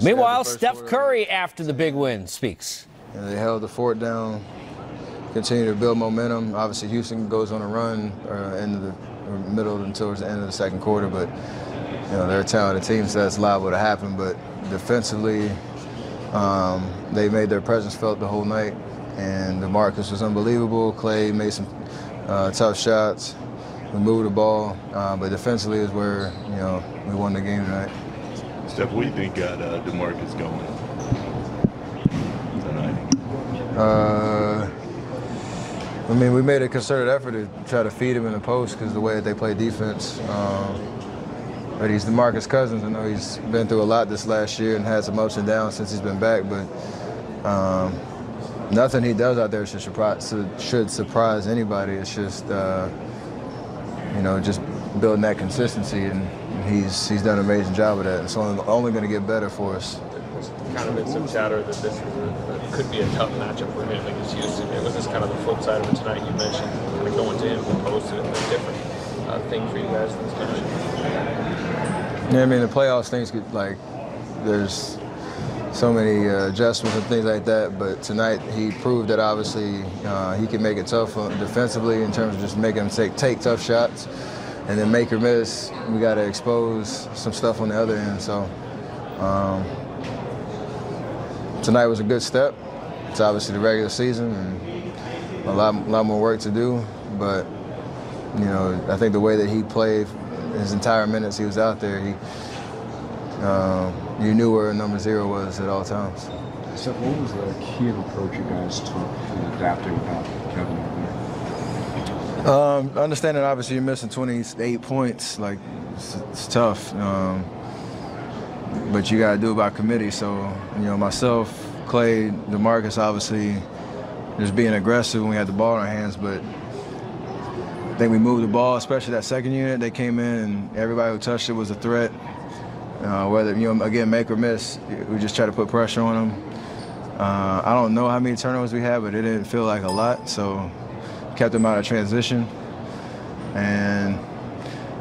Meanwhile, Steph Curry, after the big win, speaks. They held the fort down, continue to build momentum. Obviously, Houston goes on a run middle and towards the end of the second quarter, but they're a talented team, so that's liable to happen. But defensively, they made their presence felt the whole night, and DeMarcus was unbelievable. Clay made some tough shots. We moved the ball, but defensively is where we won the game tonight. Steph, what do you think got DeMarcus going tonight? I mean, we made a concerted effort to try to feed him in the post because the way that they play defense. But he's DeMarcus Cousins. I know he's been through a lot this last year and had some ups and downs since he's been back, but nothing he does out there should surprise anybody. It's just, just building that consistency, and he's done an amazing job of that. It's only going to get better for us. There's kind of been some chatter that this could be a tough matchup for him against Houston. It was just kind of the flip side of it tonight. You mentioned kind of going to him and posting a different thing for you guys in this matchup. Yeah, I mean, the playoffs things there's so many adjustments and things like that, but tonight he proved that obviously he can make it tough defensively in terms of just making him take tough shots, and then make or miss. We got to expose some stuff on the other end. So tonight was a good step. It's obviously the regular season and a lot more work to do, but I think the way that he played his entire minutes he was out there, you knew where number 0 was at all times. Steph, what was the key of approach you guys took in adapting without Kevin out there? Understanding obviously you're missing 28 points, it's tough. But you got to do it by committee. So, myself, Clay, DeMarcus, obviously just being aggressive when we had the ball in our hands, but I think we moved the ball, especially that second unit. They came in and everybody who touched it was a threat. Whether, again, make or miss, we just try to put pressure on them. I don't know how many turnovers we had, but it didn't feel like a lot, so kept them out of transition. And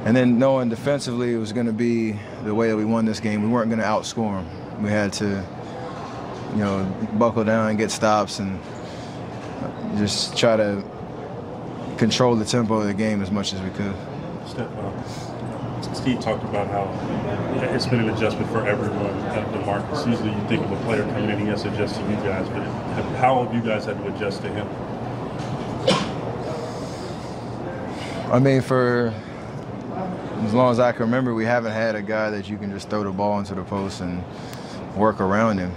then knowing defensively it was going to be the way that we won this game, we weren't going to outscore them. We had to, buckle down and get stops and just try to control the tempo of the game as much as we could. Steve talked about how it's been an adjustment for everyone at DeMarcus. Usually you think of a player coming in, he has to adjust to you guys, but how have you guys had to adjust to him? I mean, for as long as I can remember, we haven't had a guy that you can just throw the ball into the post and work around him.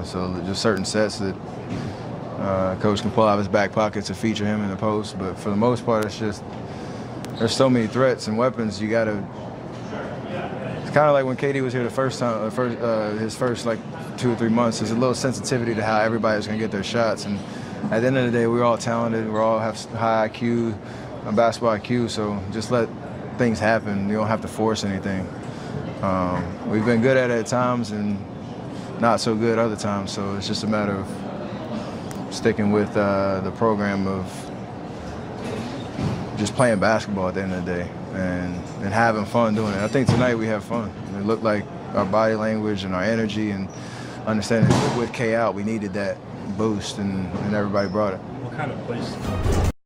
So just certain sets that coach can pull out of his back pocket to feature him in the post. But for the most part, it's just there's so many threats and weapons. You got to. It's kind of like when KD was here the first time, his first 2 or 3 months. There's a little sensitivity to how everybody's going to get their shots. And at the end of the day, we're all talented. We all have high IQ, basketball IQ. So just let things happen. You don't have to force anything. We've been good at it at times and not so good other times. So it's just a matter of sticking with the program of just playing basketball at the end of the day and having fun doing it. I think tonight we have fun. It looked like our body language and our energy and understanding with K out, we needed that boost and everybody brought it. What kind of place?